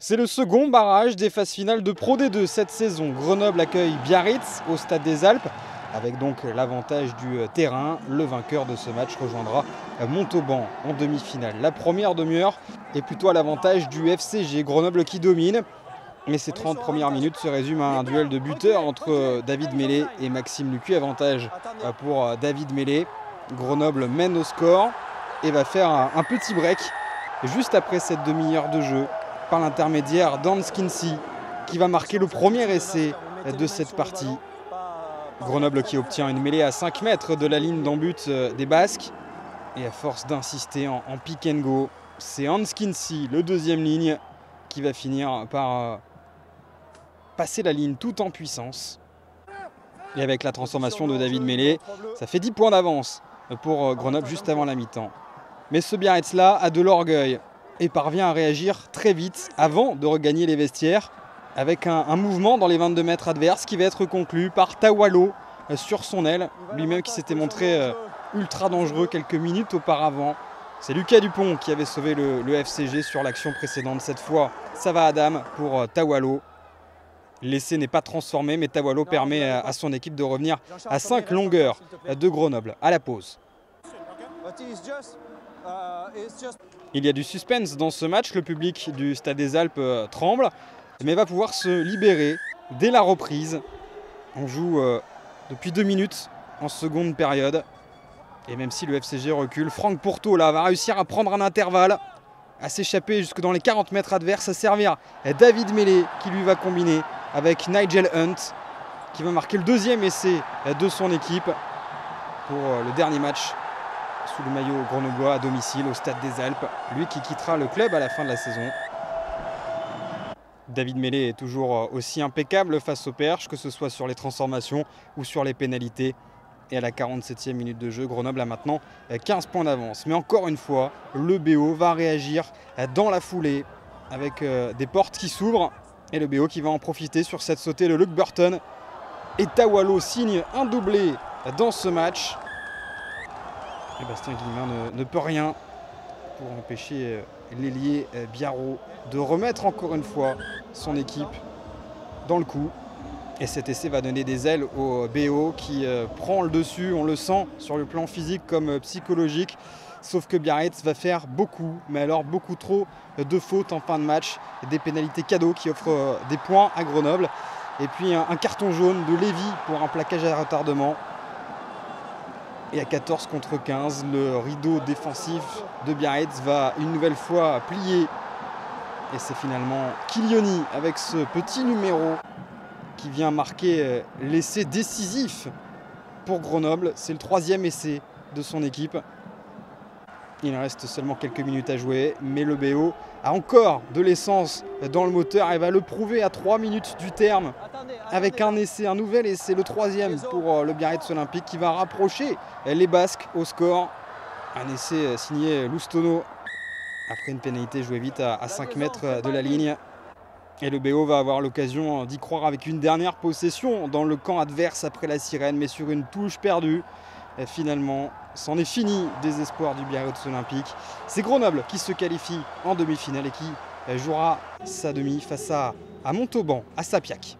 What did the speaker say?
C'est le second barrage des phases finales de Pro D2 cette saison. Grenoble accueille Biarritz au Stade des Alpes. Avec donc l'avantage du terrain, le vainqueur de ce match rejoindra Montauban en demi-finale. La première demi-heure est plutôt à l'avantage du FCG, Grenoble qui domine. Mais ces 30 premières minutes se résument à un duel de buteurs entre David Mellé et Maxime Lucu. Avantage pour David Mellé. Grenoble mène au score et va faire un petit break juste après cette demi-heure de jeu par l'intermédiaire d'Hans Kinsey qui va marquer le premier essai de cette partie. Grenoble qui obtient une mêlée à 5 mètres de la ligne d'en but des Basques. Et à force d'insister en pick and go, c'est Hans Kinsey, le deuxième ligne, qui va finir par passer la ligne tout en puissance. Et avec la transformation de David Mellé, ça fait 10 points d'avance pour Grenoble juste avant la mi-temps. Mais ce Biarritz-là a de l'orgueil et parvient à réagir très vite avant de regagner les vestiaires avec un mouvement dans les 22 mètres adverses qui va être conclu par Tawalo sur son aile, lui-même qui s'était montré ultra dangereux quelques minutes auparavant. C'est Lucas Dupont qui avait sauvé le FCG sur l'action précédente. Cette fois, ça va à dame pour Tawalo. L'essai n'est pas transformé, mais Tawalo permet à son équipe de revenir à 5 longueurs de Grenoble à la pause. Il y a du suspense dans ce match. Le public du Stade des Alpes tremble, mais va pouvoir se libérer dès la reprise. On joue depuis 2 minutes en seconde période. Et même si le FCG recule, Franck Pourteau là, va réussir à prendre un intervalle, à s'échapper jusque dans les 40 mètres adverses, à servir David Mellé qui lui va combiner avec Nigel Hunt qui va marquer le deuxième essai de son équipe pour le dernier match sous le maillot grenoblois à domicile au Stade des Alpes. Lui qui quittera le club à la fin de la saison. David Mellé est toujours aussi impeccable face aux perches, que ce soit sur les transformations ou sur les pénalités. Et à la 47e minute de jeu, Grenoble a maintenant 15 points d'avance. Mais encore une fois, le BO va réagir dans la foulée avec des portes qui s'ouvrent. Et le BO qui va en profiter sur cette sautée de Luke Burton. Et Tawalo signe un doublé dans ce match. Et Bastien Guillemin ne peut rien pour empêcher l'ailier Biarrot de remettre encore une fois son équipe dans le coup. Et cet essai va donner des ailes au BO qui prend le dessus, on le sent sur le plan physique comme psychologique. Sauf que Biarritz va faire beaucoup, mais alors beaucoup trop de fautes en fin de match. Des pénalités cadeaux qui offrent des points à Grenoble. Et puis un carton jaune de Lévy pour un plaquage à retardement. Et à 14 contre 15, le rideau défensif de Biarritz va une nouvelle fois plier. Et c'est finalement Kilioni avec ce petit numéro qui vient marquer l'essai décisif pour Grenoble. C'est le 3e essai de son équipe. Il reste seulement quelques minutes à jouer, mais le BO a encore de l'essence dans le moteur et va le prouver à 3 minutes du terme avec un essai, un nouvel essai, le 3e pour le Biarritz Olympique qui va rapprocher les Basques au score. Un essai signé Loustono après une pénalité jouée vite à 5 mètres de la ligne. Et le BO va avoir l'occasion d'y croire avec une dernière possession dans le camp adverse après la sirène, mais sur une touche perdue. Et finalement, c'en est fini des espoirs du Biarritz Olympique. C'est Grenoble qui se qualifie en demi-finale et qui jouera sa demi face à Montauban, à Sapiac.